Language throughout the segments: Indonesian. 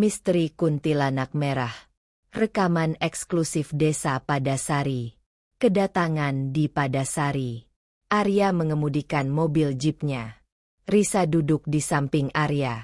Misteri Kuntilanak Merah. Rekaman eksklusif Desa Padasari. Kedatangan di Padasari. Arya mengemudikan mobil jeepnya. Risa duduk di samping Arya.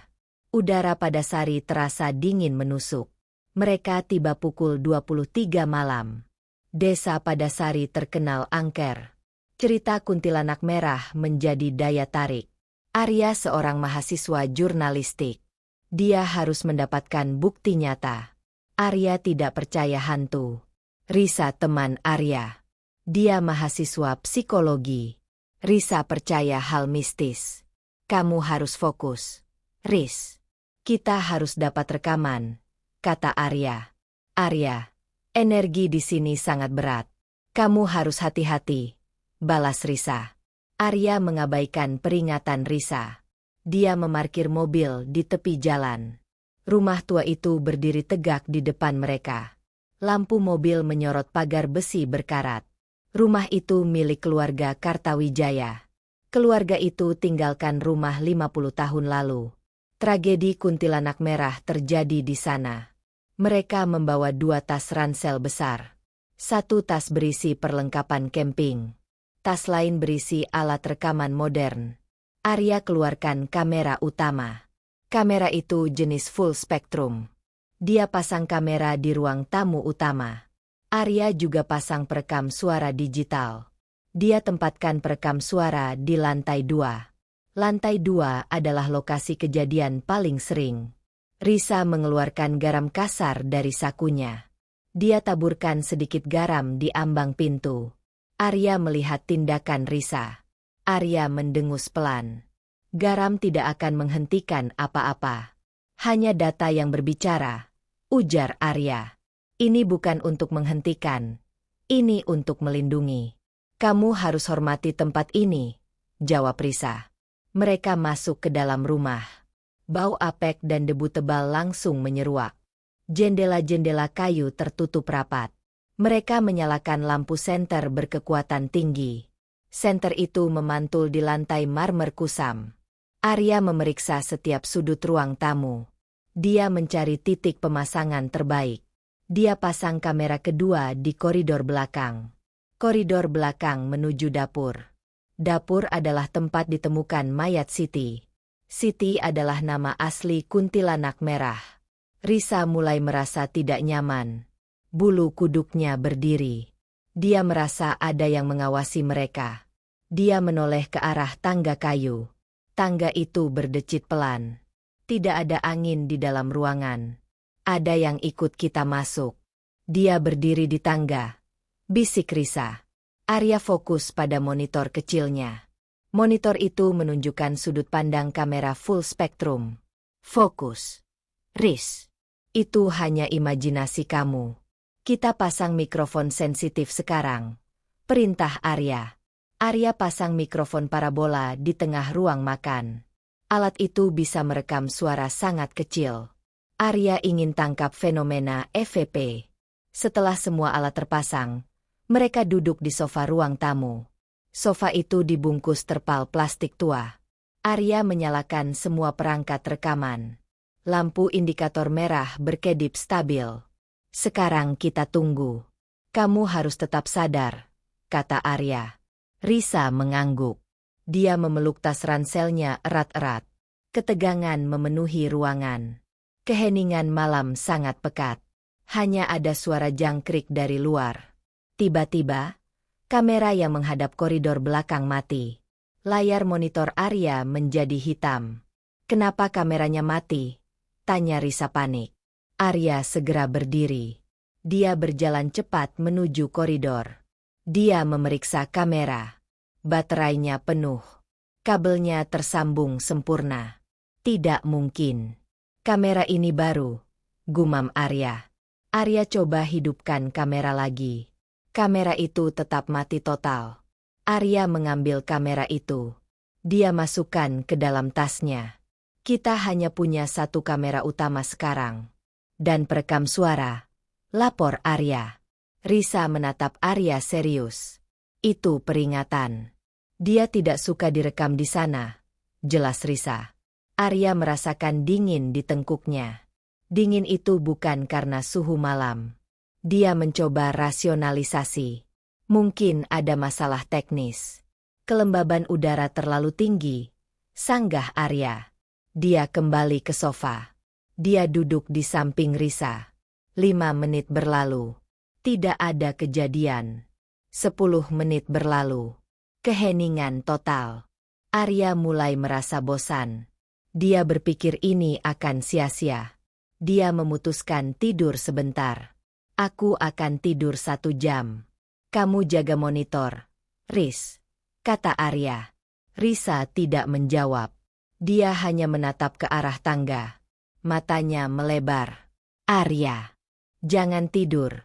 Udara Padasari terasa dingin menusuk. Mereka tiba pukul 23 malam. Desa Padasari terkenal angker. Cerita Kuntilanak Merah menjadi daya tarik. Arya seorang mahasiswa jurnalistik. Dia harus mendapatkan bukti nyata. Arya tidak percaya hantu. Risa teman Arya. Dia mahasiswa psikologi. Risa percaya hal mistis. Kamu harus fokus, Ris. Kita harus dapat rekaman, kata Arya. Arya, energi di sini sangat berat. Kamu harus hati-hati, balas Risa. Arya mengabaikan peringatan Risa. Dia memarkir mobil di tepi jalan. Rumah tua itu berdiri tegak di depan mereka. Lampu mobil menyorot pagar besi berkarat. Rumah itu milik keluarga Kartawijaya. Keluarga itu tinggalkan rumah 50 tahun lalu. Tragedi Kuntilanak Merah terjadi di sana. Mereka membawa 2 tas ransel besar. 1 tas berisi perlengkapan camping. Tas lain berisi alat rekaman modern. Arya keluarkan kamera utama. Kamera itu jenis full spektrum. Dia pasang kamera di ruang tamu utama. Arya juga pasang perekam suara digital. Dia tempatkan perekam suara di lantai 2. Lantai 2 adalah lokasi kejadian paling sering. Risa mengeluarkan garam kasar dari sakunya. Dia taburkan sedikit garam di ambang pintu. Arya melihat tindakan Risa. Arya mendengus pelan. Garam tidak akan menghentikan apa-apa. Hanya data yang berbicara, ujar Arya. Ini bukan untuk menghentikan. Ini untuk melindungi. Kamu harus hormati tempat ini, jawab Risa. Mereka masuk ke dalam rumah. Bau apek dan debu tebal langsung menyeruak. Jendela-jendela kayu tertutup rapat. Mereka menyalakan lampu senter berkekuatan tinggi. Senter itu memantul di lantai marmer kusam. Arya memeriksa setiap sudut ruang tamu. Dia mencari titik pemasangan terbaik. Dia pasang kamera kedua di koridor belakang. Koridor belakang menuju dapur. Dapur adalah tempat ditemukan mayat Siti. Siti adalah nama asli Kuntilanak Merah. Risa mulai merasa tidak nyaman. Bulu kuduknya berdiri. Dia merasa ada yang mengawasi mereka. Dia menoleh ke arah tangga kayu. Tangga itu berdecit pelan. Tidak ada angin di dalam ruangan. Ada yang ikut kita masuk. Dia berdiri di tangga. Bisik Risa. Arya fokus pada monitor kecilnya. Monitor itu menunjukkan sudut pandang kamera full spektrum. Fokus. Riz. Itu hanya imajinasi kamu. Kita pasang mikrofon sensitif sekarang. Perintah Arya. Arya pasang mikrofon parabola di tengah ruang makan. Alat itu bisa merekam suara sangat kecil. Arya ingin tangkap fenomena EVP. Setelah semua alat terpasang, mereka duduk di sofa ruang tamu. Sofa itu dibungkus terpal plastik tua. Arya menyalakan semua perangkat rekaman. Lampu indikator merah berkedip stabil. Sekarang kita tunggu. Kamu harus tetap sadar, kata Arya. Risa mengangguk. Dia memeluk tas ranselnya erat-erat. Ketegangan memenuhi ruangan. Keheningan malam sangat pekat. Hanya ada suara jangkrik dari luar. Tiba-tiba, kamera yang menghadap koridor belakang mati. Layar monitor Arya menjadi hitam. Kenapa kameranya mati? Tanya Risa panik. Arya segera berdiri. Dia berjalan cepat menuju koridor. Dia memeriksa kamera. Baterainya penuh. Kabelnya tersambung sempurna. Tidak mungkin. Kamera ini baru, gumam Arya. Arya coba hidupkan kamera lagi. Kamera itu tetap mati total. Arya mengambil kamera itu. Dia masukkan ke dalam tasnya. Kita hanya punya 1 kamera utama sekarang. Dan perekam suara, lapor Arya. Risa menatap Arya serius. Itu peringatan. Dia tidak suka direkam di sana, jelas Risa. Arya merasakan dingin di tengkuknya. Dingin itu bukan karena suhu malam. Dia mencoba rasionalisasi. Mungkin ada masalah teknis. Kelembaban udara terlalu tinggi, sanggah Arya. Dia kembali ke sofa. Dia duduk di samping Risa. 5 menit berlalu. Tidak ada kejadian. 10 menit berlalu. Keheningan total. Arya mulai merasa bosan. Dia berpikir ini akan sia-sia. Dia memutuskan tidur sebentar. Aku akan tidur 1 jam. Kamu jaga monitor, Riz, kata Arya. Risa tidak menjawab. Dia hanya menatap ke arah tangga. Matanya melebar. Arya, jangan tidur,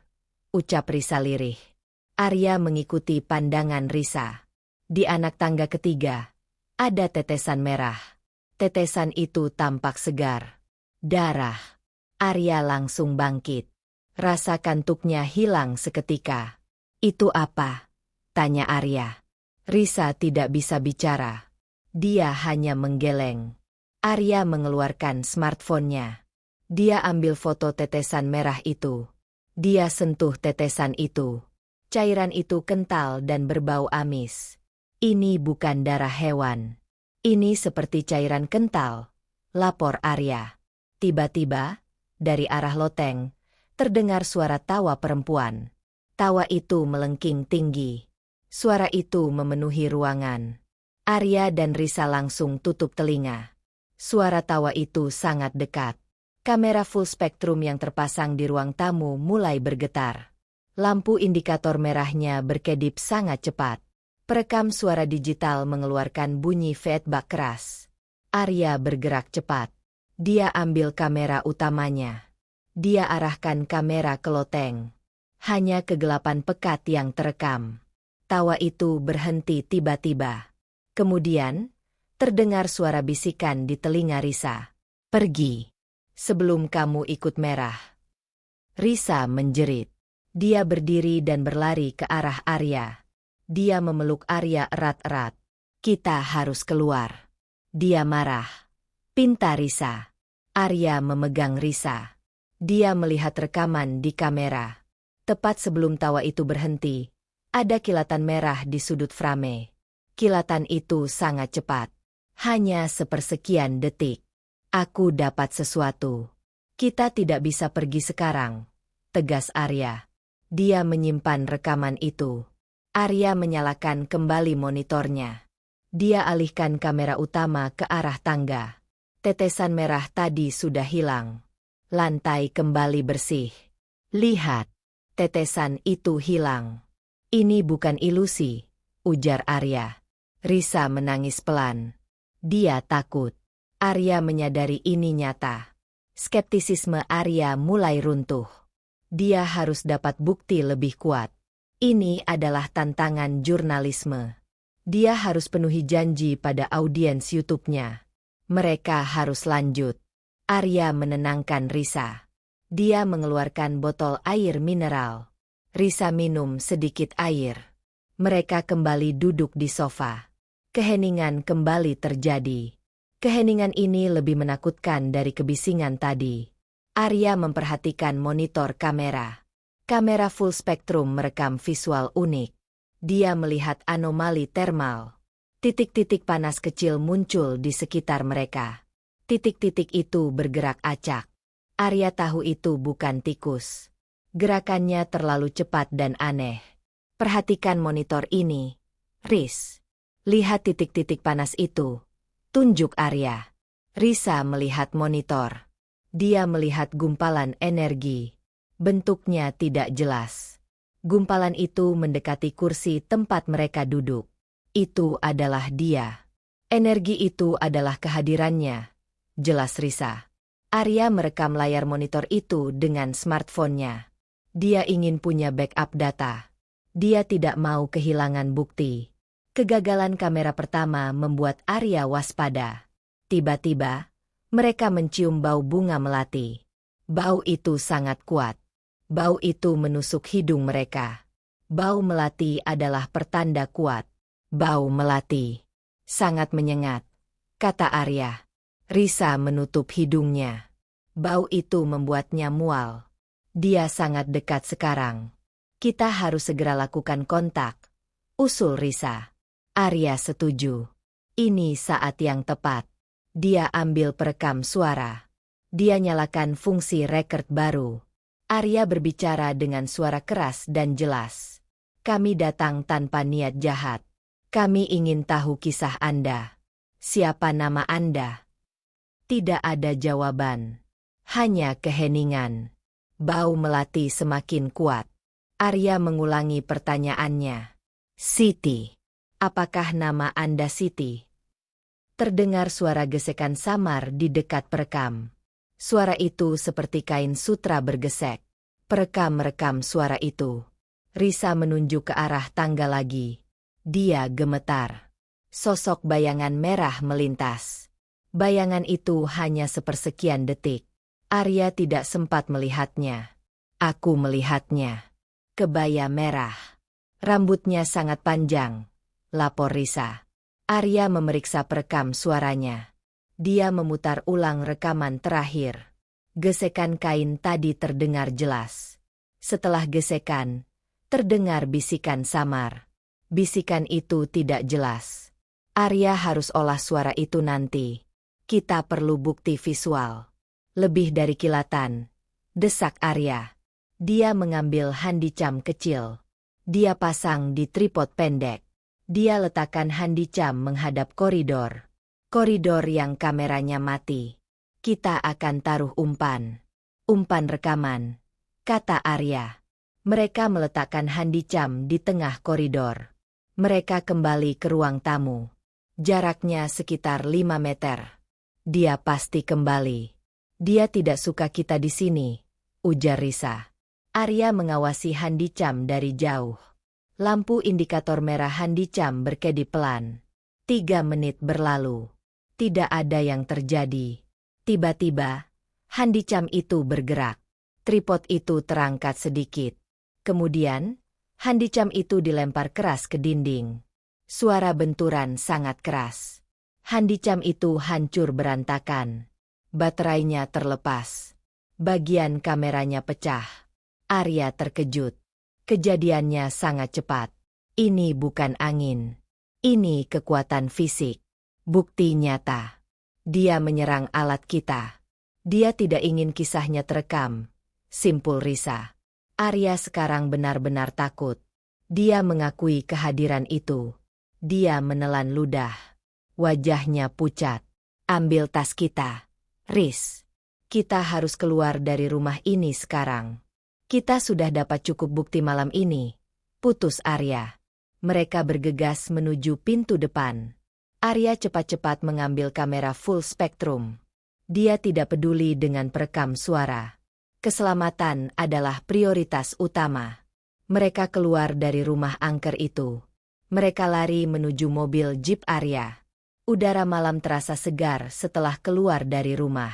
ucap Risa lirih. Arya mengikuti pandangan Risa. Di anak tangga ketiga, ada tetesan merah. Tetesan itu tampak segar. Darah. Arya langsung bangkit. Rasa kantuknya hilang seketika. Itu apa? Tanya Arya. Risa tidak bisa bicara. Dia hanya menggeleng. Arya mengeluarkan smartphone-nya. Dia ambil foto tetesan merah itu. Dia sentuh tetesan itu. Cairan itu kental dan berbau amis. Ini bukan darah hewan. Ini seperti cairan kental, lapor Arya. Tiba-tiba, dari arah loteng, terdengar suara tawa perempuan. Tawa itu melengking tinggi. Suara itu memenuhi ruangan. Arya dan Risa langsung tutup telinga. Suara tawa itu sangat dekat. Kamera full spektrum yang terpasang di ruang tamu mulai bergetar. Lampu indikator merahnya berkedip sangat cepat. Perekam suara digital mengeluarkan bunyi feedback keras. Arya bergerak cepat. Dia ambil kamera utamanya. Dia arahkan kamera ke loteng. Hanya kegelapan pekat yang terekam. Tawa itu berhenti tiba-tiba. Kemudian, terdengar suara bisikan di telinga Risa. Pergi, sebelum kamu ikut merah. Risa menjerit. Dia berdiri dan berlari ke arah Arya. Dia memeluk Arya erat-erat. Kita harus keluar. Dia marah. Pinta Risa. Arya memegang Risa. Dia melihat rekaman di kamera. Tepat sebelum tawa itu berhenti, ada kilatan merah di sudut frame. Kilatan itu sangat cepat. Hanya sepersekian detik. Aku dapat sesuatu. Kita tidak bisa pergi sekarang, tegas Arya. Dia menyimpan rekaman itu. Arya menyalakan kembali monitornya. Dia alihkan kamera utama ke arah tangga. Tetesan merah tadi sudah hilang. Lantai kembali bersih. Lihat. Tetesan itu hilang. Ini bukan ilusi, ujar Arya. Risa menangis pelan. Dia takut. Arya menyadari ini nyata. Skeptisisme Arya mulai runtuh. Dia harus dapat bukti lebih kuat. Ini adalah tantangan jurnalisme. Dia harus penuhi janji pada audiens YouTube-nya. Mereka harus lanjut. Arya menenangkan Risa. Dia mengeluarkan botol air mineral. Risa minum sedikit air. Mereka kembali duduk di sofa. Keheningan kembali terjadi. Keheningan ini lebih menakutkan dari kebisingan tadi. Arya memperhatikan monitor kamera. Kamera full spektrum merekam visual unik. Dia melihat anomali termal. Titik-titik panas kecil muncul di sekitar mereka. Titik-titik itu bergerak acak. Arya tahu itu bukan tikus. Gerakannya terlalu cepat dan aneh. Perhatikan monitor ini, Riz. Lihat titik-titik panas itu. Tunjuk Arya. Risa melihat monitor. Dia melihat gumpalan energi. Bentuknya tidak jelas. Gumpalan itu mendekati kursi tempat mereka duduk. Itu adalah dia. Energi itu adalah kehadirannya. Jelas Risa. Arya merekam layar monitor itu dengan smartphone-nya. Dia ingin punya backup data. Dia tidak mau kehilangan bukti. Kegagalan kamera pertama membuat Arya waspada. Tiba-tiba, mereka mencium bau bunga melati. Bau itu sangat kuat. Bau itu menusuk hidung mereka. Bau melati adalah pertanda kuat. Bau melati. Sangat menyengat, kata Arya. Risa menutup hidungnya. Bau itu membuatnya mual. Dia sangat dekat sekarang. Kita harus segera lakukan kontak, usul Risa. Arya setuju. Ini saat yang tepat. Dia ambil perekam suara. Dia nyalakan fungsi record baru. Arya berbicara dengan suara keras dan jelas. Kami datang tanpa niat jahat. Kami ingin tahu kisah Anda. Siapa nama Anda? Tidak ada jawaban. Hanya keheningan. Bau melati semakin kuat. Arya mengulangi pertanyaannya. Siti. Apakah nama Anda Siti? Terdengar suara gesekan samar di dekat perekam. Suara itu seperti kain sutra bergesek. Perekam merekam suara itu. Risa menunjuk ke arah tangga lagi. Dia gemetar. Sosok bayangan merah melintas. Bayangan itu hanya sepersekian detik. Arya tidak sempat melihatnya. Aku melihatnya. Kebaya merah. Rambutnya sangat panjang, lapor Risa. Arya memeriksa perekam suaranya. Dia memutar ulang rekaman terakhir. Gesekan kain tadi terdengar jelas. Setelah gesekan, terdengar bisikan samar. Bisikan itu tidak jelas. Arya harus olah suara itu nanti. Kita perlu bukti visual. Lebih dari kilatan, desak Arya. Dia mengambil handicam kecil. Dia pasang di tripod pendek. Dia letakkan handicam menghadap koridor. Koridor yang kameranya mati. Kita akan taruh umpan. Umpan rekaman, kata Arya. Mereka meletakkan handicam di tengah koridor. Mereka kembali ke ruang tamu. Jaraknya sekitar 5 meter. Dia pasti kembali. Dia tidak suka kita di sini, ujar Risa. Arya mengawasi handicam dari jauh. Lampu indikator merah handicam berkedip pelan. 3 menit berlalu. Tidak ada yang terjadi. Tiba-tiba, handicam itu bergerak. Tripod itu terangkat sedikit. Kemudian, handicam itu dilempar keras ke dinding. Suara benturan sangat keras. Handicam itu hancur berantakan. Baterainya terlepas. Bagian kameranya pecah. Arya terkejut. Kejadiannya sangat cepat. Ini bukan angin. Ini kekuatan fisik. Bukti nyata. Dia menyerang alat kita. Dia tidak ingin kisahnya terekam. Simpul Risa. Arya sekarang benar-benar takut. Dia mengakui kehadiran itu. Dia menelan ludah. Wajahnya pucat. Ambil tas kita. Riz. Kita harus keluar dari rumah ini sekarang. Kita sudah dapat cukup bukti malam ini. Putus Arya. Mereka bergegas menuju pintu depan. Arya cepat-cepat mengambil kamera full spektrum. Dia tidak peduli dengan perekam suara. Keselamatan adalah prioritas utama. Mereka keluar dari rumah angker itu. Mereka lari menuju mobil jeep Arya. Udara malam terasa segar setelah keluar dari rumah.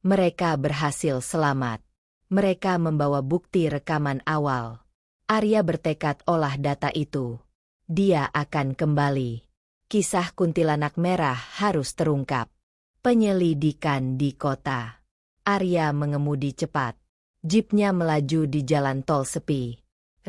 Mereka berhasil selamat. Mereka membawa bukti rekaman awal. Arya bertekad olah data itu. Dia akan kembali. Kisah kuntilanak merah harus terungkap. Penyelidikan di kota. Arya mengemudi cepat. Jeepnya melaju di jalan tol sepi.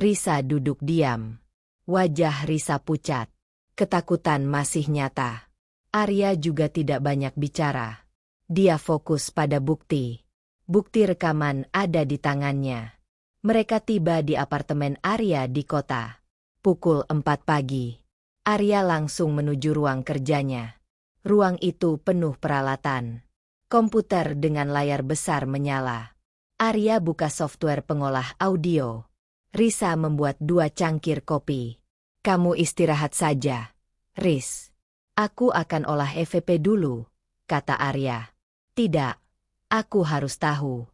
Risa duduk diam. Wajah Risa pucat. Ketakutan masih nyata. Arya juga tidak banyak bicara. Dia fokus pada bukti. Bukti rekaman ada di tangannya. Mereka tiba di apartemen Arya di kota. Pukul 4 pagi. Arya langsung menuju ruang kerjanya. Ruang itu penuh peralatan. Komputer dengan layar besar menyala. Arya buka software pengolah audio. Risa membuat 2 cangkir kopi. Kamu istirahat saja, Riz. Aku akan olah EVP dulu, kata Arya. Tidak, aku harus tahu.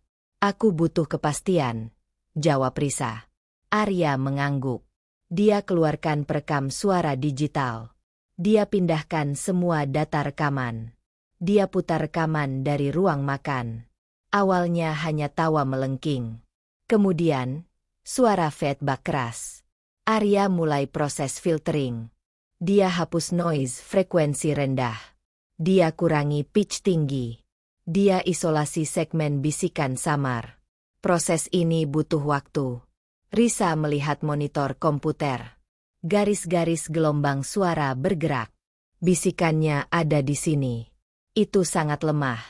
Aku butuh kepastian, jawab Risa. Arya mengangguk. Dia keluarkan perekam suara digital. Dia pindahkan semua data rekaman. Dia putar rekaman dari ruang makan. Awalnya hanya tawa melengking. Kemudian, suara feedback keras. Arya mulai proses filtering. Dia hapus noise frekuensi rendah. Dia kurangi pitch tinggi. Dia isolasi segmen bisikan samar. Proses ini butuh waktu. Risa melihat monitor komputer. Garis-garis gelombang suara bergerak. Bisikannya ada di sini. Itu sangat lemah.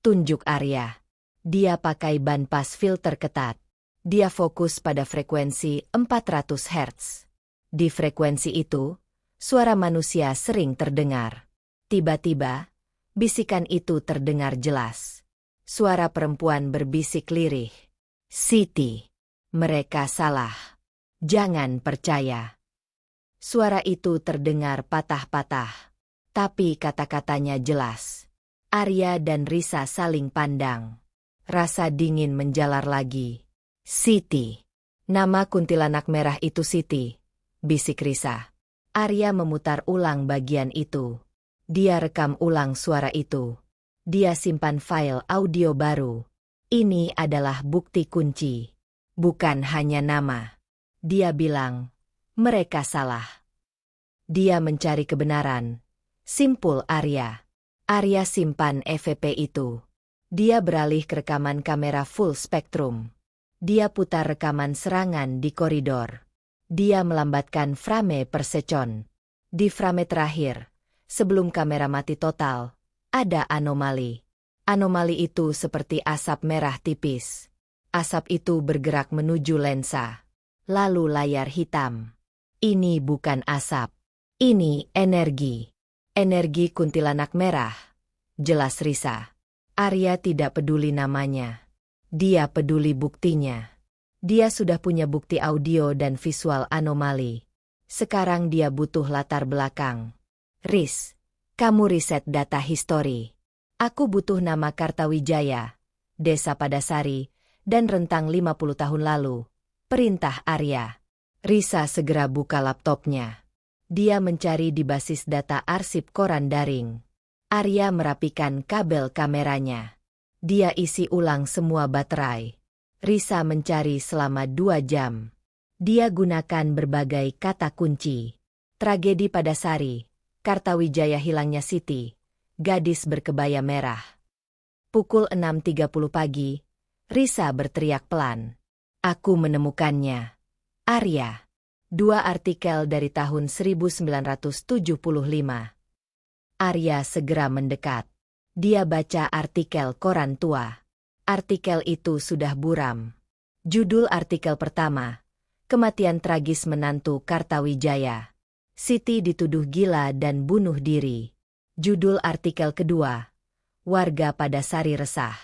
Tunjuk Arya. Dia pakai bandpas filter ketat. Dia fokus pada frekuensi 400 Hz. Di frekuensi itu, suara manusia sering terdengar. Tiba-tiba, bisikan itu terdengar jelas. Suara perempuan berbisik lirih. Siti, mereka salah. Jangan percaya. Suara itu terdengar patah-patah. Tapi kata-katanya jelas. Arya dan Risa saling pandang. Rasa dingin menjalar lagi. Siti. Nama kuntilanak merah itu Siti, bisik Risa. Arya memutar ulang bagian itu. Dia rekam ulang suara itu. Dia simpan file audio baru. Ini adalah bukti kunci. Bukan hanya nama. Dia bilang, mereka salah. Dia mencari kebenaran. Simpul Arya. Arya simpan EVP itu. Dia beralih ke rekaman kamera full spektrum. Dia putar rekaman serangan di koridor. Dia melambatkan frame per second. Di frame terakhir, sebelum kamera mati total, ada anomali. Anomali itu seperti asap merah tipis. Asap itu bergerak menuju lensa. Lalu layar hitam. Ini bukan asap. Ini energi. Energi kuntilanak merah. Jelas Risa. Arya tidak peduli namanya. Dia peduli buktinya. Dia sudah punya bukti audio dan visual anomali. Sekarang dia butuh latar belakang. Riz, kamu riset data histori. Aku butuh nama Kartawijaya, Desa Padasari, dan rentang 50 tahun lalu. Perintah Arya. Risa segera buka laptopnya. Dia mencari di basis data arsip koran daring. Arya merapikan kabel kameranya. Dia isi ulang semua baterai. Risa mencari selama 2 jam. Dia gunakan berbagai kata kunci. Tragedi Padasari, Kartawijaya hilangnya Siti, gadis berkebaya merah. Pukul 6.30 pagi, Risa berteriak pelan. Aku menemukannya. Arya. 2 artikel dari tahun 1975. Arya segera mendekat. Dia baca artikel koran tua. Artikel itu sudah buram. Judul artikel pertama, kematian tragis menantu Kartawijaya. Siti dituduh gila dan bunuh diri. Judul artikel kedua, warga Padasari resah.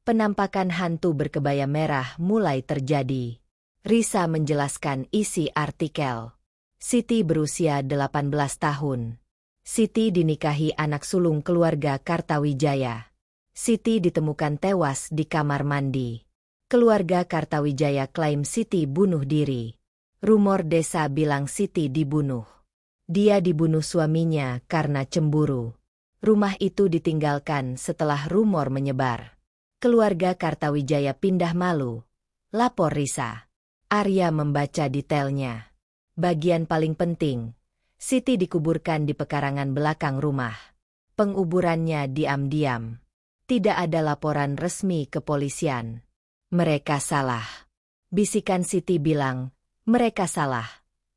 Penampakan hantu berkebaya merah mulai terjadi. Risa menjelaskan isi artikel. Siti berusia 18 tahun. Siti dinikahi anak sulung keluarga Kartawijaya. Siti ditemukan tewas di kamar mandi. Keluarga Kartawijaya klaim Siti bunuh diri. Rumor desa bilang Siti dibunuh. Dia dibunuh suaminya karena cemburu. Rumah itu ditinggalkan setelah rumor menyebar. Keluarga Kartawijaya pindah malu. Lapor Risa. Arya membaca detailnya. Bagian paling penting. Siti dikuburkan di pekarangan belakang rumah. Penguburannya diam-diam. Tidak ada laporan resmi kepolisian. Mereka salah. Bisikan Siti bilang, mereka salah.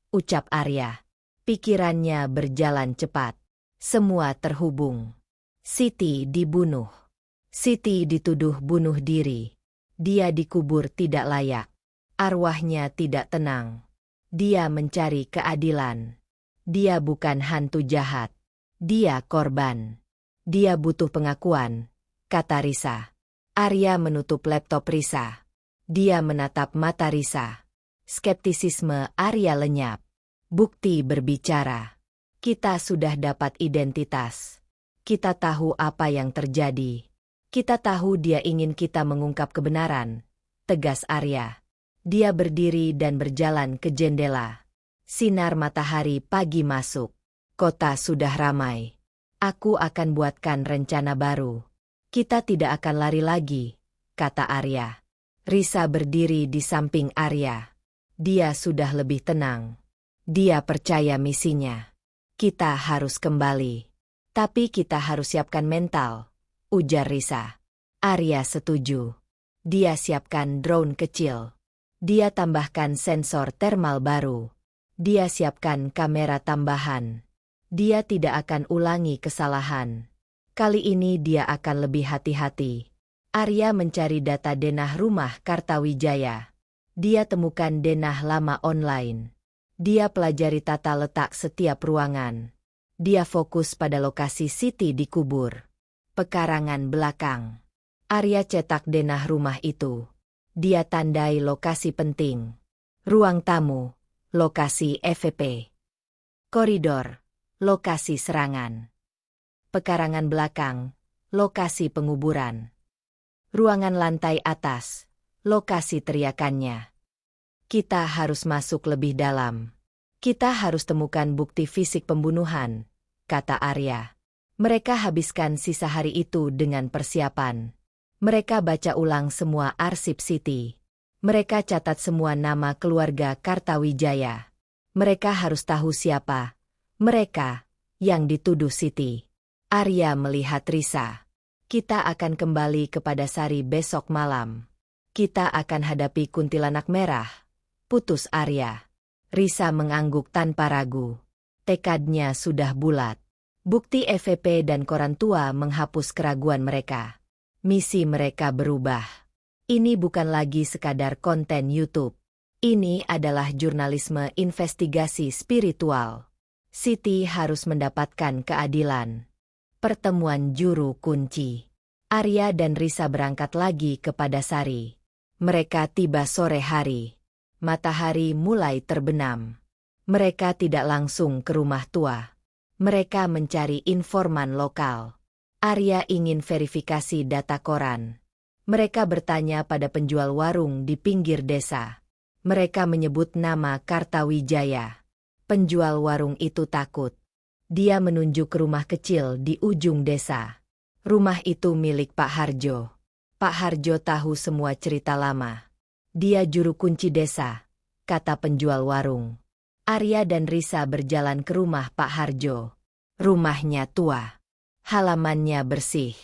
Ucap Arya. Pikirannya berjalan cepat. Semua terhubung. Siti dibunuh. Siti dituduh bunuh diri. Dia dikubur tidak layak. Arwahnya tidak tenang. Dia mencari keadilan. Dia bukan hantu jahat. Dia korban. Dia butuh pengakuan, kata Risa. Arya menutup laptop Risa. Dia menatap mata Risa. Skeptisisme Arya lenyap. Bukti berbicara. Kita sudah dapat identitas. Kita tahu apa yang terjadi. Kita tahu dia ingin kita mengungkap kebenaran, tegas Arya. Dia berdiri dan berjalan ke jendela. Sinar matahari pagi masuk. Kota sudah ramai. Aku akan buatkan rencana baru. Kita tidak akan lari lagi, kata Arya. Risa berdiri di samping Arya. Dia sudah lebih tenang. Dia percaya misinya. Kita harus kembali. Tapi kita harus siapkan mental, ujar Risa. Arya setuju. Dia siapkan drone kecil. Dia tambahkan sensor thermal baru. Dia siapkan kamera tambahan. Dia tidak akan ulangi kesalahan. Kali ini dia akan lebih hati-hati. Arya mencari data denah rumah Kartawijaya. Dia temukan denah lama online. Dia pelajari tata letak setiap ruangan. Dia fokus pada lokasi Siti dikubur. Pekarangan belakang. Arya cetak denah rumah itu. Dia tandai lokasi penting. Ruang tamu, lokasi EVP. Koridor, lokasi serangan. Pekarangan belakang, lokasi penguburan. Ruangan lantai atas, lokasi teriakannya. Kita harus masuk lebih dalam. Kita harus temukan bukti fisik pembunuhan, kata Arya. Mereka habiskan sisa hari itu dengan persiapan. Mereka baca ulang semua arsip Siti. Mereka catat semua nama keluarga Kartawijaya. Mereka harus tahu siapa mereka yang dituduh Siti. Arya melihat Risa. Kita akan kembali kepada Sari besok malam. Kita akan hadapi kuntilanak merah, putus Arya. Risa mengangguk tanpa ragu. Tekadnya sudah bulat. Bukti EVP dan koran tua menghapus keraguan mereka. Misi mereka berubah. Ini bukan lagi sekadar konten YouTube. Ini adalah jurnalisme investigasi spiritual. Siti harus mendapatkan keadilan. Pertemuan juru kunci. Arya dan Risa berangkat lagi kepada Sari. Mereka tiba sore hari. Matahari mulai terbenam. Mereka tidak langsung ke rumah tua. Mereka mencari informan lokal. Arya ingin verifikasi data koran. Mereka bertanya pada penjual warung di pinggir desa. Mereka menyebut nama Kartawijaya. Penjual warung itu takut. Dia menunjuk ke rumah kecil di ujung desa. Rumah itu milik Pak Harjo. Pak Harjo tahu semua cerita lama. Dia juru kunci desa, kata penjual warung. Arya dan Risa berjalan ke rumah Pak Harjo. Rumahnya tua. Halamannya bersih.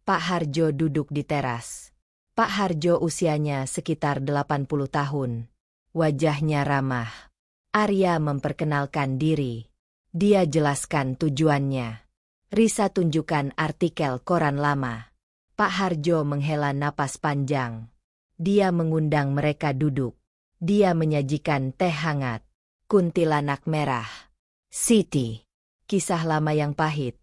Pak Harjo duduk di teras. Pak Harjo usianya sekitar 80 tahun. Wajahnya ramah. Arya memperkenalkan diri. Dia jelaskan tujuannya. Risa tunjukkan artikel koran lama. Pak Harjo menghela napas panjang. Dia mengundang mereka duduk. Dia menyajikan teh hangat. Kuntilanak merah. Siti. Kisah lama yang pahit,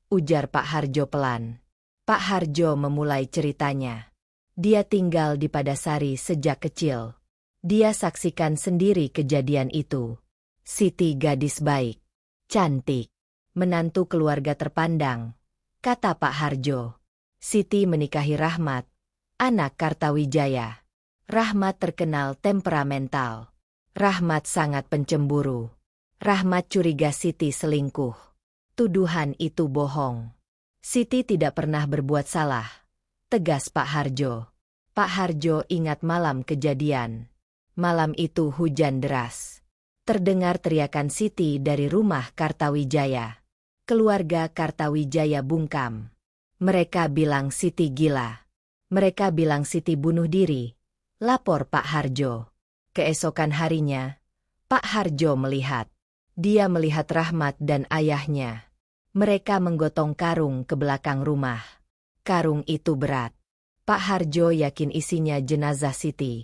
ujar Pak Harjo pelan. Pak Harjo memulai ceritanya. Dia tinggal di Padasari sejak kecil. Dia saksikan sendiri kejadian itu. Siti gadis baik. Cantik. Menantu keluarga terpandang, kata Pak Harjo. Siti menikahi Rahmat, anak Kartawijaya. Rahmat terkenal temperamental. Rahmat sangat pencemburu. Rahmat curiga Siti selingkuh. Tuduhan itu bohong. Siti tidak pernah berbuat salah, tegas Pak Harjo. Pak Harjo ingat malam kejadian. Malam itu hujan deras. Terdengar teriakan Siti dari rumah Kartawijaya. Keluarga Kartawijaya bungkam. Mereka bilang Siti gila. Mereka bilang Siti bunuh diri. Lapor Pak Harjo. Keesokan harinya, Pak Harjo melihat. Dia melihat Rahmat dan ayahnya. Mereka menggotong karung ke belakang rumah. Karung itu berat. Pak Harjo yakin isinya jenazah Siti.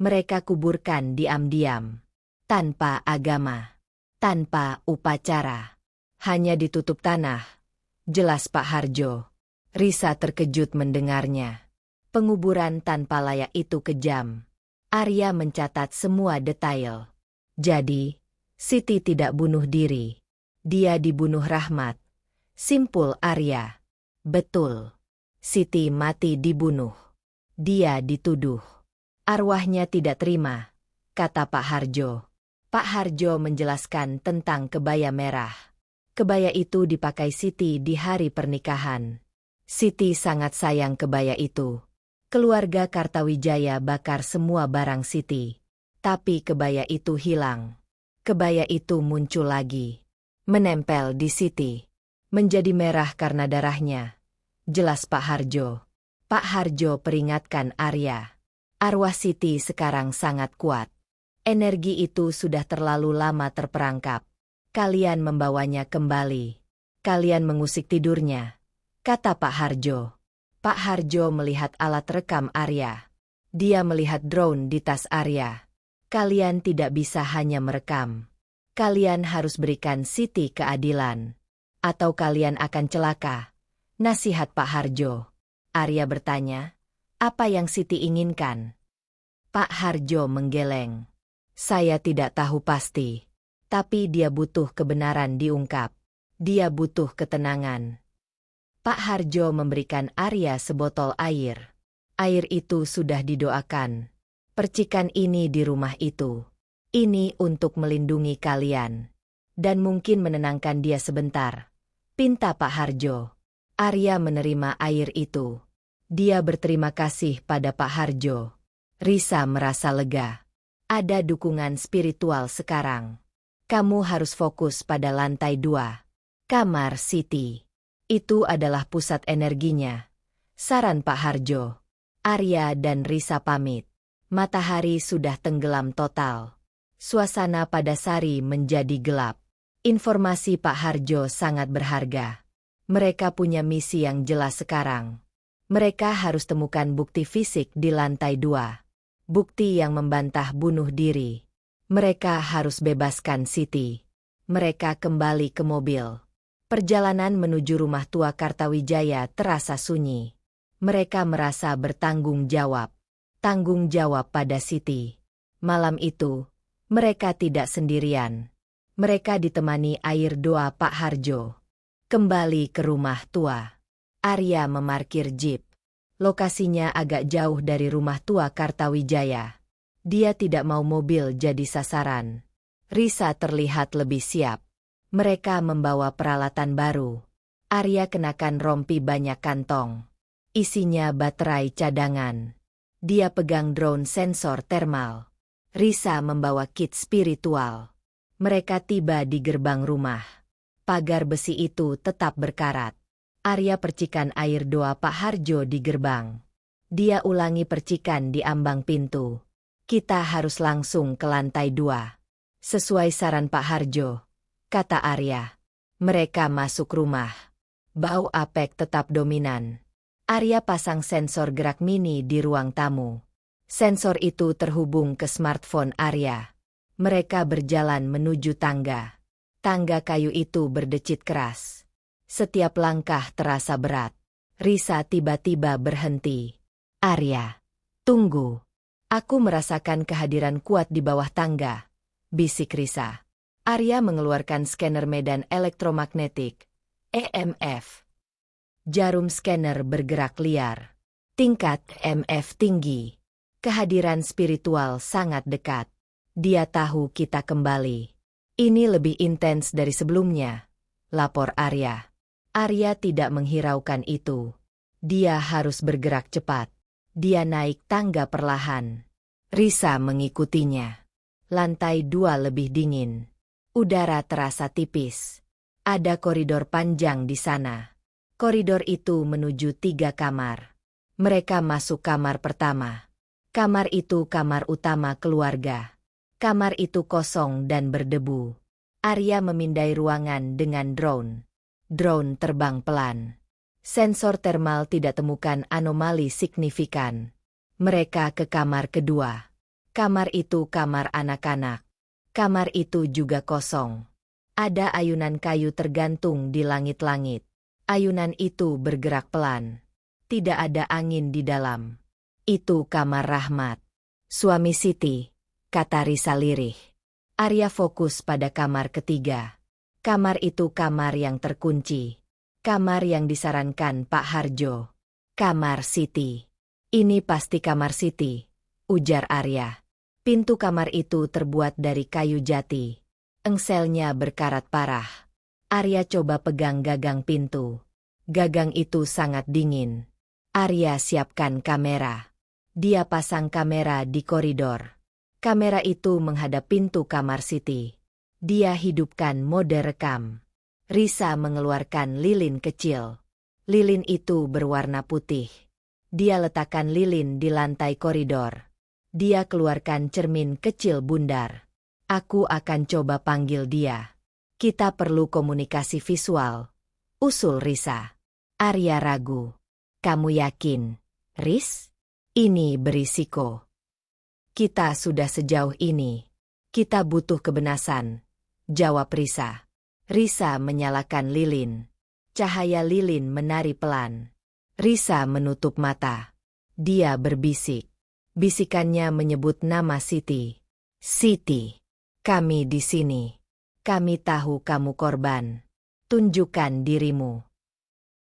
Mereka kuburkan diam-diam. Tanpa agama, tanpa upacara, hanya ditutup tanah, jelas Pak Harjo. Risa terkejut mendengarnya. Penguburan tanpa layak itu kejam. Arya mencatat semua detail. Jadi, Siti tidak bunuh diri. Dia dibunuh Rahmat. Simpul Arya. Betul. Siti mati dibunuh. Dia dituduh. Arwahnya tidak terima, kata Pak Harjo. Pak Harjo menjelaskan tentang kebaya merah. Kebaya itu dipakai Siti di hari pernikahan. Siti sangat sayang kebaya itu. Keluarga Kartawijaya bakar semua barang Siti. Tapi kebaya itu hilang. Kebaya itu muncul lagi. Menempel di Siti. Menjadi merah karena darahnya. Jelas Pak Harjo. Pak Harjo peringatkan Arya. Arwah Siti sekarang sangat kuat. Energi itu sudah terlalu lama terperangkap. Kalian membawanya kembali. Kalian mengusik tidurnya, kata Pak Harjo. Pak Harjo melihat alat rekam Arya. Dia melihat drone di tas Arya. Kalian tidak bisa hanya merekam. Kalian harus berikan Siti keadilan. Atau kalian akan celaka. Nasihat Pak Harjo. Arya bertanya, apa yang Siti inginkan? Pak Harjo menggeleng. Saya tidak tahu pasti. Tapi dia butuh kebenaran diungkap. Dia butuh ketenangan. Pak Harjo memberikan Arya sebotol air. Air itu sudah didoakan. Percikan ini di rumah itu. Ini untuk melindungi kalian. Dan mungkin menenangkan dia sebentar. Pinta Pak Harjo. Arya menerima air itu. Dia berterima kasih pada Pak Harjo. Risa merasa lega. Ada dukungan spiritual sekarang. Kamu harus fokus pada lantai 2. Kamar Siti. Itu adalah pusat energinya. Saran Pak Harjo. Arya dan Risa pamit. Matahari sudah tenggelam total. Suasana pada Sari menjadi gelap. Informasi Pak Harjo sangat berharga. Mereka punya misi yang jelas sekarang. Mereka harus temukan bukti fisik di lantai 2. Bukti yang membantah bunuh diri. Mereka harus bebaskan Siti. Mereka kembali ke mobil. Perjalanan menuju rumah tua Kartawijaya terasa sunyi. Mereka merasa bertanggung jawab. Tanggung jawab pada Siti. Malam itu, mereka tidak sendirian. Mereka ditemani air doa Pak Harjo. Kembali ke rumah tua. Arya memarkir jeep. Lokasinya agak jauh dari rumah tua Kartawijaya. Dia tidak mau mobil jadi sasaran. Risa terlihat lebih siap. Mereka membawa peralatan baru. Arya kenakan rompi banyak kantong. Isinya baterai cadangan. Dia pegang drone sensor thermal. Risa membawa kit spiritual. Mereka tiba di gerbang rumah. Pagar besi itu tetap berkarat. Arya percikan air doa Pak Harjo di gerbang. Dia ulangi percikan di ambang pintu. Kita harus langsung ke lantai 2. Sesuai saran Pak Harjo, kata Arya. Mereka masuk rumah. Bau apek tetap dominan. Arya pasang sensor gerak mini di ruang tamu. Sensor itu terhubung ke smartphone Arya. Mereka berjalan menuju tangga. Tangga kayu itu berdecit keras. Setiap langkah terasa berat. Risa tiba-tiba berhenti. Arya, tunggu. Aku merasakan kehadiran kuat di bawah tangga, bisik Risa. Arya mengeluarkan scanner medan elektromagnetik, EMF. Jarum scanner bergerak liar. Tingkat EMF tinggi. Kehadiran spiritual sangat dekat. Dia tahu kita kembali. Ini lebih intens dari sebelumnya, lapor Arya. Arya tidak menghiraukan itu. Dia harus bergerak cepat. Dia naik tangga perlahan. Risa mengikutinya. Lantai 2 lebih dingin. Udara terasa tipis. Ada koridor panjang di sana. Koridor itu menuju 3 kamar. Mereka masuk kamar pertama. Kamar itu kamar utama keluarga. Kamar itu kosong dan berdebu. Arya memindai ruangan dengan drone. Drone terbang pelan. Sensor thermal tidak temukan anomali signifikan. Mereka ke kamar kedua. Kamar itu kamar anak-anak. Kamar itu juga kosong. Ada ayunan kayu tergantung di langit-langit. Ayunan itu bergerak pelan. Tidak ada angin di dalam. Itu kamar Rahmat. Suami Siti, kata Risa lirih. Arya fokus pada kamar ketiga. Kamar itu kamar yang terkunci. Kamar yang disarankan Pak Harjo. Kamar Siti. Ini pasti kamar Siti, ujar Arya. Pintu kamar itu terbuat dari kayu jati. Engselnya berkarat parah. Arya coba pegang gagang pintu. Gagang itu sangat dingin. Arya siapkan kamera. Dia pasang kamera di koridor. Kamera itu menghadap pintu kamar Siti. Dia hidupkan mode rekam. Risa mengeluarkan lilin kecil. Lilin itu berwarna putih. Dia letakkan lilin di lantai koridor. Dia keluarkan cermin kecil bundar. Aku akan coba panggil dia. Kita perlu komunikasi visual, usul Risa. Arya ragu. Kamu yakin, Riz? Ini berisiko. Kita sudah sejauh ini. Kita butuh kebenaran, jawab Risa. Risa menyalakan lilin. Cahaya lilin menari pelan. Risa menutup mata. Dia berbisik. Bisikannya menyebut nama Siti. Siti, kami di sini. Kami tahu kamu korban. Tunjukkan dirimu.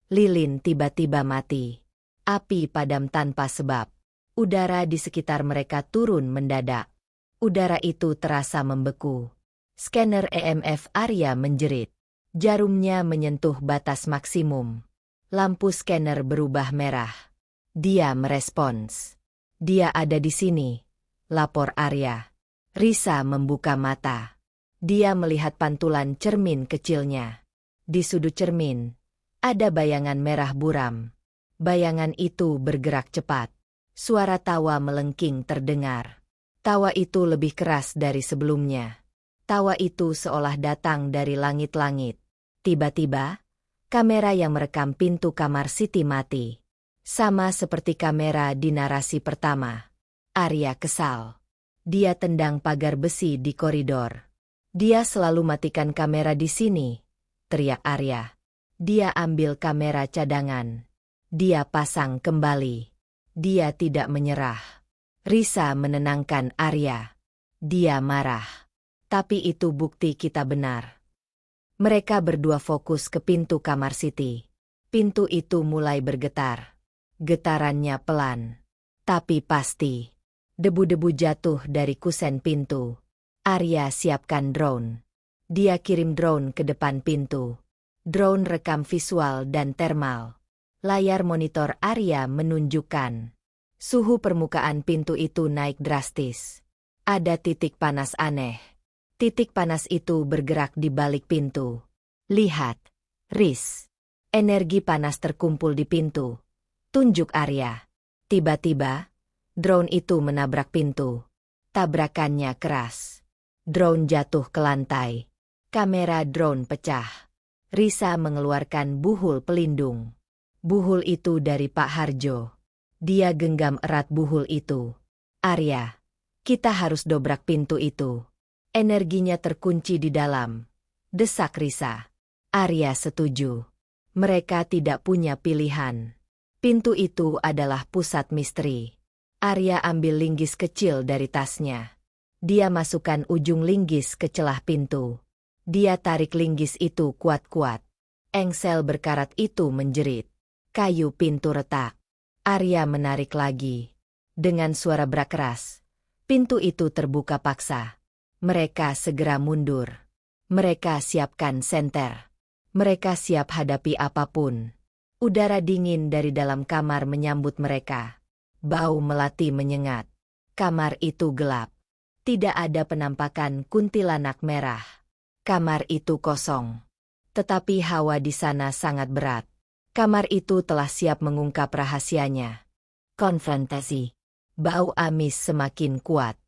Lilin tiba-tiba mati. Api padam tanpa sebab. Udara di sekitar mereka turun mendadak. Udara itu terasa membeku. Scanner EMF Arya menjerit. Jarumnya menyentuh batas maksimum. Lampu scanner berubah merah. Dia merespons. Dia ada di sini, lapor Arya. Risa membuka mata. Dia melihat pantulan cermin kecilnya. Di sudut cermin, ada bayangan merah buram. Bayangan itu bergerak cepat. Suara tawa melengking terdengar. Tawa itu lebih keras dari sebelumnya. Tawa itu seolah datang dari langit-langit. Tiba-tiba, kamera yang merekam pintu kamar Siti mati. Sama seperti kamera di narasi pertama. Arya kesal. Dia tendang pagar besi di koridor. Dia selalu matikan kamera di sini, teriak Arya. Dia ambil kamera cadangan. Dia pasang kembali. Dia tidak menyerah. Risa menenangkan Arya. Dia marah. Tapi itu bukti kita benar. Mereka berdua fokus ke pintu kamar Siti. Pintu itu mulai bergetar. Getarannya pelan. Tapi pasti. Debu-debu jatuh dari kusen pintu. Arya siapkan drone. Dia kirim drone ke depan pintu. Drone rekam visual dan termal. Layar monitor Arya menunjukkan. Suhu permukaan pintu itu naik drastis. Ada titik panas aneh. Titik panas itu bergerak di balik pintu. Lihat, Riz. Energi panas terkumpul di pintu. Tunjuk Arya. Tiba-tiba, drone itu menabrak pintu. Tabrakannya keras. Drone jatuh ke lantai. Kamera drone pecah. Risa mengeluarkan buhul pelindung. Buhul itu dari Pak Harjo. Dia genggam erat buhul itu. Arya, kita harus dobrak pintu itu. Energinya terkunci di dalam. Desak Risa. Arya setuju. Mereka tidak punya pilihan. Pintu itu adalah pusat misteri. Arya ambil linggis kecil dari tasnya. Dia masukkan ujung linggis ke celah pintu. Dia tarik linggis itu kuat-kuat. Engsel berkarat itu menjerit. Kayu pintu retak. Arya menarik lagi. Dengan suara brak keras, pintu itu terbuka paksa. Mereka segera mundur. Mereka siapkan senter. Mereka siap hadapi apapun. Udara dingin dari dalam kamar menyambut mereka. Bau melati menyengat. Kamar itu gelap. Tidak ada penampakan kuntilanak merah. Kamar itu kosong. Tetapi hawa di sana sangat berat. Kamar itu telah siap mengungkap rahasianya. Konfrontasi. Bau amis semakin kuat.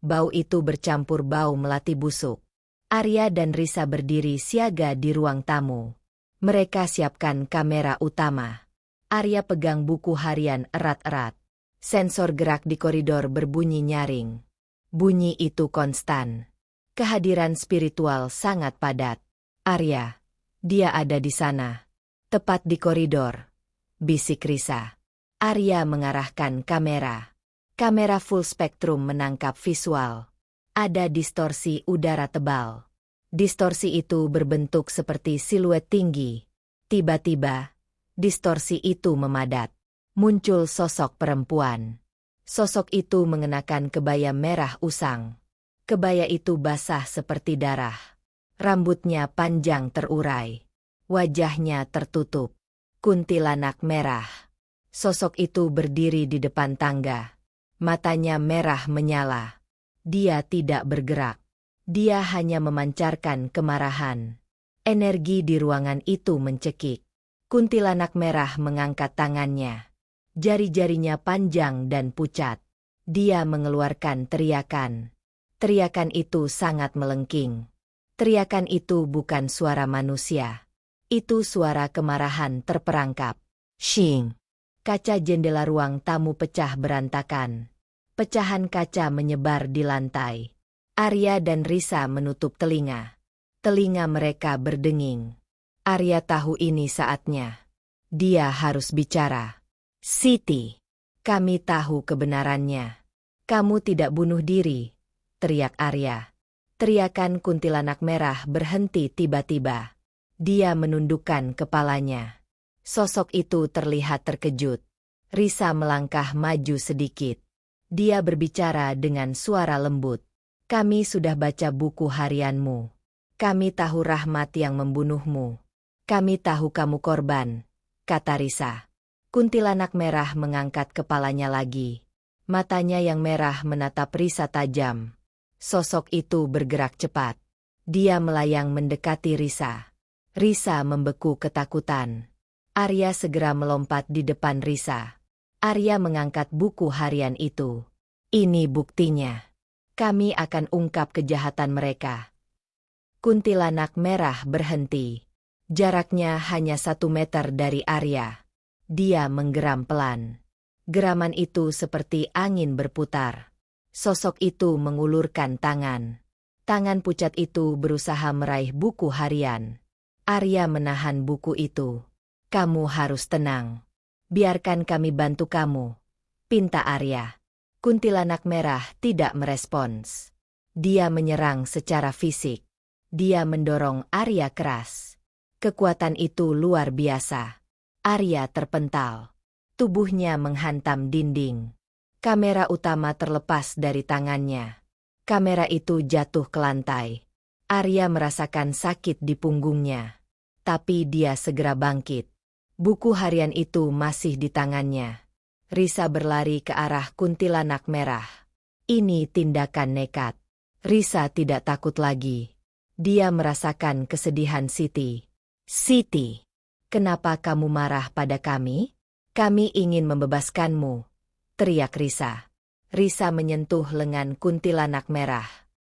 Bau itu bercampur bau melati busuk. Arya dan Risa berdiri siaga di ruang tamu. Mereka siapkan kamera utama. Arya pegang buku harian erat-erat. Sensor gerak di koridor berbunyi nyaring. Bunyi itu konstan. Kehadiran spiritual sangat padat. Arya, dia ada di sana. Tepat di koridor. Bisik Risa. Arya mengarahkan kamera. Kamera full spektrum menangkap visual. Ada distorsi udara tebal. Distorsi itu berbentuk seperti siluet tinggi. Tiba-tiba, distorsi itu memadat. Muncul sosok perempuan. Sosok itu mengenakan kebaya merah usang. Kebaya itu basah seperti darah. Rambutnya panjang terurai. Wajahnya tertutup. Kuntilanak merah. Sosok itu berdiri di depan tangga. Matanya merah menyala. Dia tidak bergerak. Dia hanya memancarkan kemarahan. Energi di ruangan itu mencekik. Kuntilanak merah mengangkat tangannya. Jari-jarinya panjang dan pucat. Dia mengeluarkan teriakan. Teriakan itu sangat melengking. Teriakan itu bukan suara manusia. Itu suara kemarahan terperangkap. Shing! Kaca jendela ruang tamu pecah berantakan. Pecahan kaca menyebar di lantai. Arya dan Risa menutup telinga. Telinga mereka berdenging. Arya tahu ini saatnya. Dia harus bicara. Siti, kami tahu kebenarannya. Kamu tidak bunuh diri, teriak Arya. Teriakan kuntilanak merah berhenti tiba-tiba. Dia menundukkan kepalanya. Sosok itu terlihat terkejut. Risa melangkah maju sedikit. Dia berbicara dengan suara lembut. Kami sudah baca buku harianmu. Kami tahu Rahmat yang membunuhmu. Kami tahu kamu korban, kata Risa. Kuntilanak merah mengangkat kepalanya lagi. Matanya yang merah menatap Risa tajam. Sosok itu bergerak cepat. Dia melayang mendekati Risa. Risa membeku ketakutan. Arya segera melompat di depan Risa. Arya mengangkat buku harian itu. Ini buktinya. Kami akan ungkap kejahatan mereka. Kuntilanak merah berhenti. Jaraknya hanya 1 meter dari Arya. Dia menggeram pelan. Geraman itu seperti angin berputar. Sosok itu mengulurkan tangan. Tangan pucat itu berusaha meraih buku harian. Arya menahan buku itu. Kamu harus tenang. Biarkan kami bantu kamu, pinta Arya. Kuntilanak merah tidak merespons. Dia menyerang secara fisik. Dia mendorong Arya keras. Kekuatan itu luar biasa. Arya terpental. Tubuhnya menghantam dinding. Kamera utama terlepas dari tangannya. Kamera itu jatuh ke lantai. Arya merasakan sakit di punggungnya. Tapi dia segera bangkit. Buku harian itu masih di tangannya. Risa berlari ke arah kuntilanak merah. Ini tindakan nekat. Risa tidak takut lagi. Dia merasakan kesedihan Siti. Siti, kenapa kamu marah pada kami? Kami ingin membebaskanmu, teriak Risa. Risa menyentuh lengan kuntilanak merah.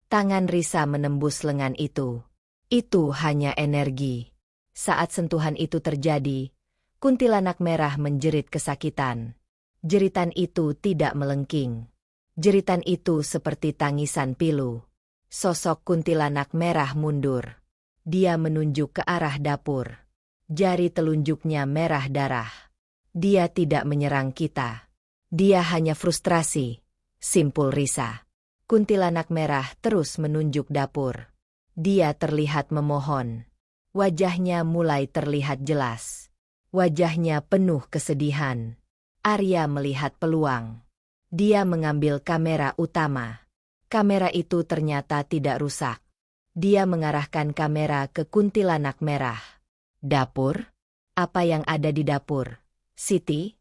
Tangan Risa menembus lengan itu. Itu hanya energi. Saat sentuhan itu terjadi, kuntilanak merah menjerit kesakitan. Jeritan itu tidak melengking. Jeritan itu seperti tangisan pilu. Sosok kuntilanak merah mundur. Dia menunjuk ke arah dapur. Jari telunjuknya merah darah. Dia tidak menyerang kita. Dia hanya frustrasi, simpul Risa. Kuntilanak merah terus menunjuk dapur. Dia terlihat memohon. Wajahnya mulai terlihat jelas. Wajahnya penuh kesedihan. Arya melihat peluang. Dia mengambil kamera utama. Kamera itu ternyata tidak rusak. Dia mengarahkan kamera ke kuntilanak merah. Dapur? Apa yang ada di dapur? Siti?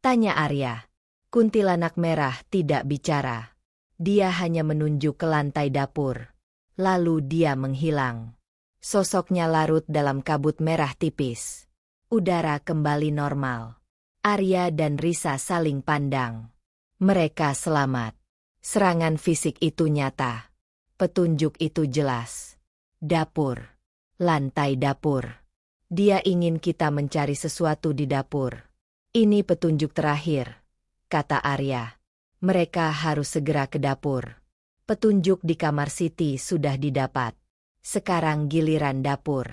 Tanya Arya. Kuntilanak merah tidak bicara. Dia hanya menunjuk ke lantai dapur. Lalu dia menghilang. Sosoknya larut dalam kabut merah tipis. Udara kembali normal. Arya dan Risa saling pandang. Mereka selamat. Serangan fisik itu nyata. Petunjuk itu jelas. Dapur. Lantai dapur. Dia ingin kita mencari sesuatu di dapur. Ini petunjuk terakhir, kata Arya. Mereka harus segera ke dapur. Petunjuk di kamar Siti sudah didapat. Sekarang giliran dapur.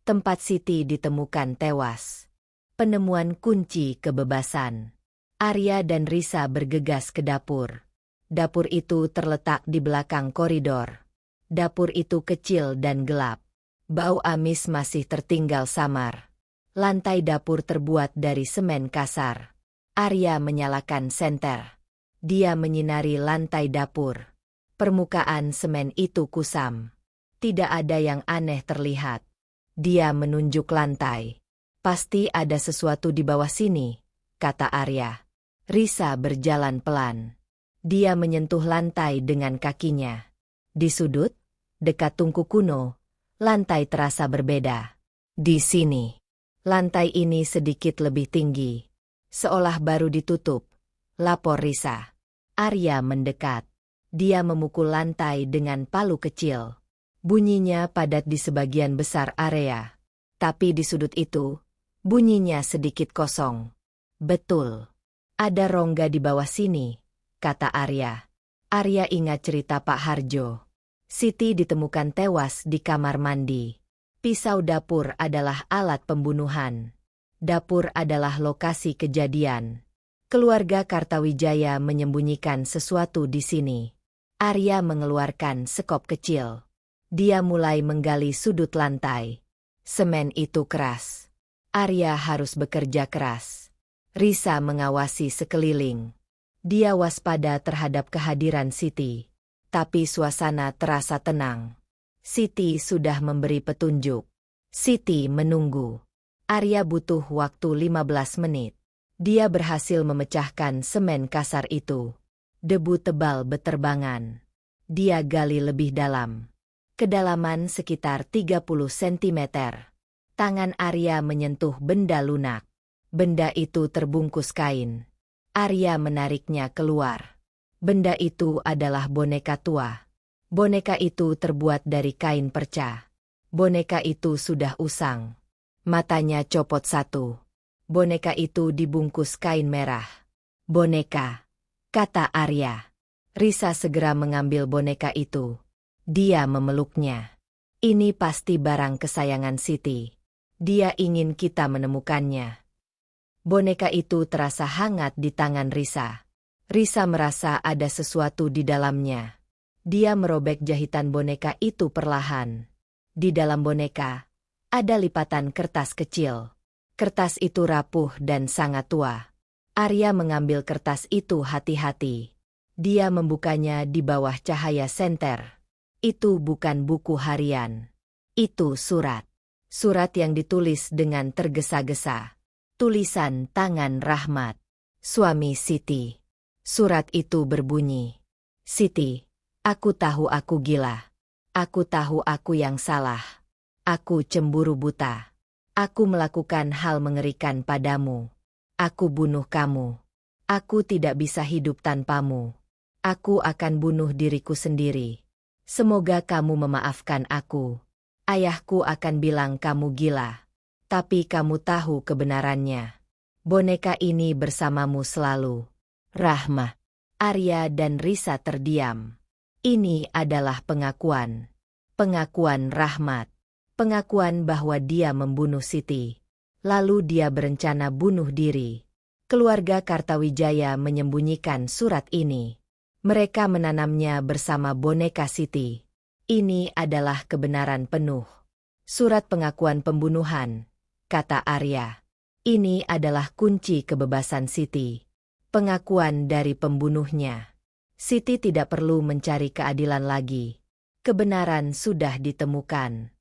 Tempat Siti ditemukan tewas. Penemuan kunci kebebasan. Arya dan Risa bergegas ke dapur. Dapur itu terletak di belakang koridor. Dapur itu kecil dan gelap. Bau amis masih tertinggal samar. Lantai dapur terbuat dari semen kasar. Arya menyalakan senter. Dia menyinari lantai dapur. Permukaan semen itu kusam. Tidak ada yang aneh terlihat. Dia menunjuk lantai. Pasti ada sesuatu di bawah sini, kata Arya. Risa berjalan pelan. Dia menyentuh lantai dengan kakinya. Di sudut, dekat tungku kuno, lantai terasa berbeda. Di sini, lantai ini sedikit lebih tinggi. Seolah baru ditutup, lapor Risa. Arya mendekat. Dia memukul lantai dengan palu kecil. Bunyinya padat di sebagian besar area. Tapi di sudut itu, bunyinya sedikit kosong. Betul. Ada rongga di bawah sini, kata Arya. Arya ingat cerita Pak Harjo. Siti ditemukan tewas di kamar mandi. Pisau dapur adalah alat pembunuhan. Dapur adalah lokasi kejadian. Keluarga Kartawijaya menyembunyikan sesuatu di sini. Arya mengeluarkan sekop kecil. Dia mulai menggali sudut lantai. Semen itu keras. Arya harus bekerja keras. Risa mengawasi sekeliling. Dia waspada terhadap kehadiran Siti. Tapi suasana terasa tenang. Siti sudah memberi petunjuk. Siti menunggu. Arya butuh waktu 15 menit. Dia berhasil memecahkan semen kasar itu. Debu tebal beterbangan. Dia gali lebih dalam. Kedalaman sekitar 30 cm. Tangan Arya menyentuh benda lunak. Benda itu terbungkus kain. Arya menariknya keluar. Benda itu adalah boneka tua. Boneka itu terbuat dari kain perca. Boneka itu sudah usang. Matanya copot satu. Boneka itu dibungkus kain merah. Boneka, kata Arya. Risa segera mengambil boneka itu. Dia memeluknya. Ini pasti barang kesayangan Siti. Dia ingin kita menemukannya. Boneka itu terasa hangat di tangan Risa. Risa merasa ada sesuatu di dalamnya. Dia merobek jahitan boneka itu perlahan. Di dalam boneka, ada lipatan kertas kecil. Kertas itu rapuh dan sangat tua. Arya mengambil kertas itu hati-hati. Dia membukanya di bawah cahaya senter. Itu bukan buku harian. Itu surat. Surat yang ditulis dengan tergesa-gesa. Tulisan tangan Rahmat, suami Siti. Surat itu berbunyi, Siti, aku tahu aku gila. Aku tahu aku yang salah. Aku cemburu buta. Aku melakukan hal mengerikan padamu. Aku bunuh kamu. Aku tidak bisa hidup tanpamu. Aku akan bunuh diriku sendiri. Semoga kamu memaafkan aku. Ayahku akan bilang kamu gila. Tapi kamu tahu kebenarannya. Boneka ini bersamamu selalu. Rahma. Arya dan Risa terdiam. Ini adalah pengakuan. Pengakuan Rahmat. Pengakuan bahwa dia membunuh Siti. Lalu dia berencana bunuh diri. Keluarga Kartawijaya menyembunyikan surat ini. Mereka menanamnya bersama boneka Siti. Ini adalah kebenaran penuh. Surat pengakuan pembunuhan, kata Arya. Ini adalah kunci kebebasan Siti. Pengakuan dari pembunuhnya. Siti tidak perlu mencari keadilan lagi. Kebenaran sudah ditemukan.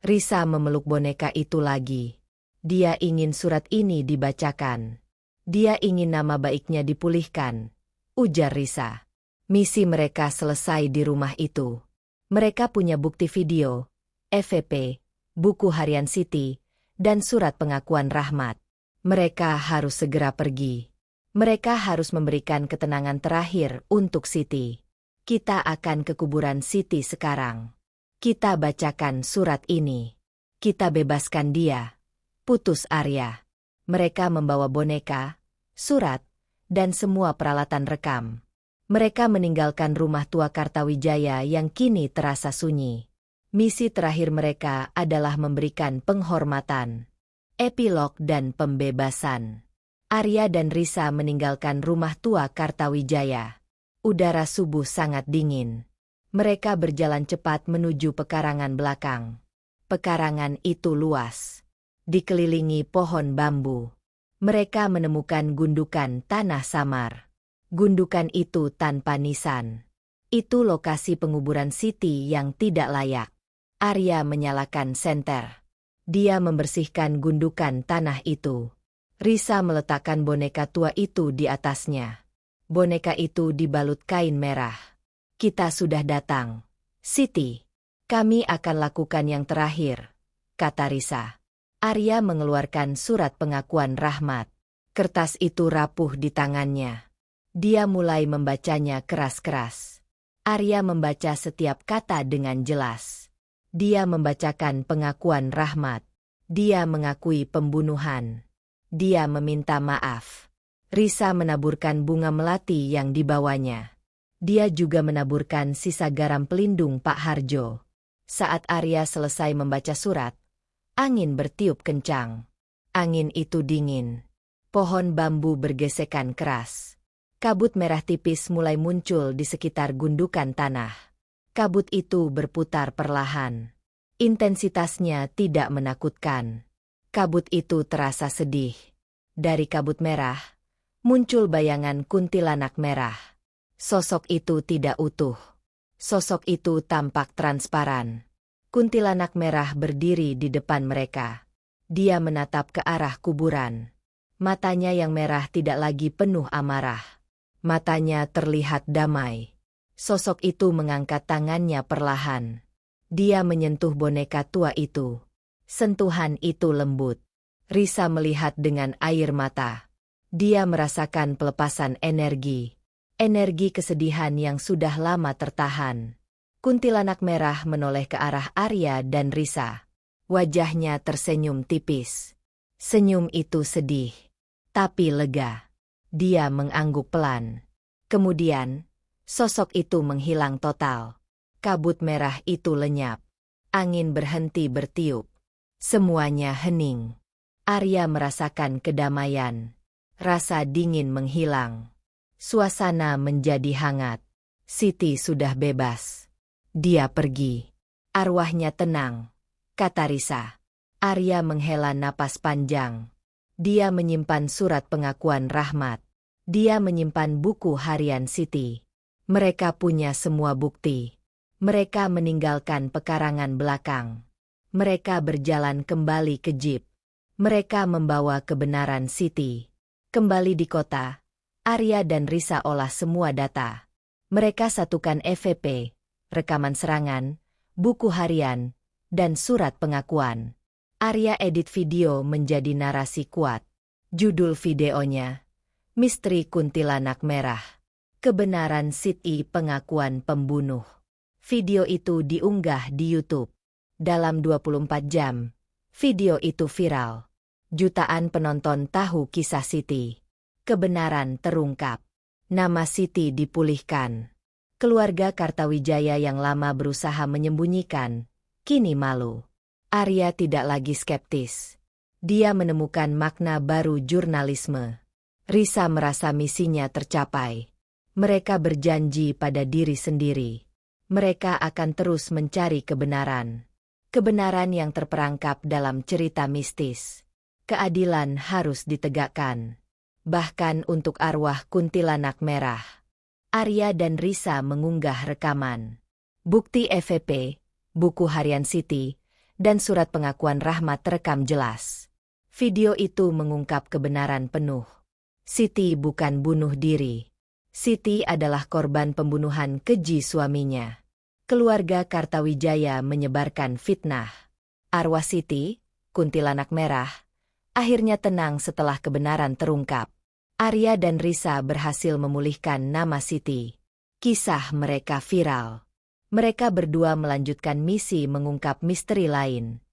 Risa memeluk boneka itu lagi. Dia ingin surat ini dibacakan. Dia ingin nama baiknya dipulihkan, ujar Risa. Misi mereka selesai di rumah itu. Mereka punya bukti video, FVP, buku harian Siti, dan surat pengakuan Rahmat. Mereka harus segera pergi. Mereka harus memberikan ketenangan terakhir untuk Siti. Kita akan ke kuburan Siti sekarang. Kita bacakan surat ini. Kita bebaskan dia. Putus Arya. Mereka membawa boneka, surat, dan semua peralatan rekam. Mereka meninggalkan rumah tua Kartawijaya yang kini terasa sunyi. Misi terakhir mereka adalah memberikan penghormatan. Epilog dan pembebasan. Arya dan Risa meninggalkan rumah tua Kartawijaya. Udara subuh sangat dingin. Mereka berjalan cepat menuju pekarangan belakang. Pekarangan itu luas. Dikelilingi pohon bambu. Mereka menemukan gundukan tanah samar. Gundukan itu tanpa nisan. Itu lokasi penguburan Siti yang tidak layak. Arya menyalakan senter. Dia membersihkan gundukan tanah itu. Risa meletakkan boneka tua itu di atasnya. Boneka itu dibalut kain merah. Kita sudah datang. Siti, kami akan lakukan yang terakhir, kata Risa. Arya mengeluarkan surat pengakuan Rahmat. Kertas itu rapuh di tangannya. Dia mulai membacanya keras-keras. Arya membaca setiap kata dengan jelas. Dia membacakan pengakuan Rahmat. Dia mengakui pembunuhan. Dia meminta maaf. Risa menaburkan bunga melati yang dibawanya. Dia juga menaburkan sisa garam pelindung Pak Harjo. Saat Arya selesai membaca surat, angin bertiup kencang. Angin itu dingin. Pohon bambu bergesekan keras. Kabut merah tipis mulai muncul di sekitar gundukan tanah. Kabut itu berputar perlahan. Intensitasnya tidak menakutkan. Kabut itu terasa sedih. Dari kabut merah, muncul bayangan kuntilanak merah. Sosok itu tidak utuh. Sosok itu tampak transparan. Kuntilanak merah berdiri di depan mereka. Dia menatap ke arah kuburan. Matanya yang merah tidak lagi penuh amarah. Matanya terlihat damai. Sosok itu mengangkat tangannya perlahan. Dia menyentuh boneka tua itu. Sentuhan itu lembut. Risa melihat dengan air mata. Dia merasakan pelepasan energi. Energi kesedihan yang sudah lama tertahan. Kuntilanak merah menoleh ke arah Arya dan Risa. Wajahnya tersenyum tipis. Senyum itu sedih, tapi lega. Dia mengangguk pelan. Kemudian, sosok itu menghilang total. Kabut merah itu lenyap. Angin berhenti bertiup. Semuanya hening. Arya merasakan kedamaian. Rasa dingin menghilang. Suasana menjadi hangat. Siti sudah bebas. Dia pergi. Arwahnya tenang, kata Risa. Arya menghela napas panjang. Dia menyimpan surat pengakuan Rahmat. Dia menyimpan buku harian Siti. Mereka punya semua bukti. Mereka meninggalkan pekarangan belakang. Mereka berjalan kembali ke jeep. Mereka membawa kebenaran Siti. Kembali di kota, Arya dan Risa olah semua data. Mereka satukan EVP, rekaman serangan, buku harian, dan surat pengakuan. Arya edit video menjadi narasi kuat. Judul videonya, Misteri Kuntilanak Merah. Kebenaran Siti Pengakuan Pembunuh. Video itu diunggah di YouTube. Dalam 24 jam, video itu viral. Jutaan penonton tahu kisah Siti. Kebenaran terungkap. Nama Siti dipulihkan. Keluarga Kartawijaya yang lama berusaha menyembunyikan, kini malu. Arya tidak lagi skeptis. Dia menemukan makna baru jurnalisme. Risa merasa misinya tercapai. Mereka berjanji pada diri sendiri. Mereka akan terus mencari kebenaran. Kebenaran yang terperangkap dalam cerita mistis. Keadilan harus ditegakkan. Bahkan untuk arwah kuntilanak merah. Arya dan Risa mengunggah rekaman. Bukti EVP, buku harian Siti, dan surat pengakuan Rahmat terekam jelas. Video itu mengungkap kebenaran penuh. Siti bukan bunuh diri. Siti adalah korban pembunuhan keji suaminya. Keluarga Kartawijaya menyebarkan fitnah. Arwah Siti, kuntilanak merah, akhirnya tenang setelah kebenaran terungkap. Arya dan Risa berhasil memulihkan nama Siti. Kisah mereka viral. Mereka berdua melanjutkan misi mengungkap misteri lain.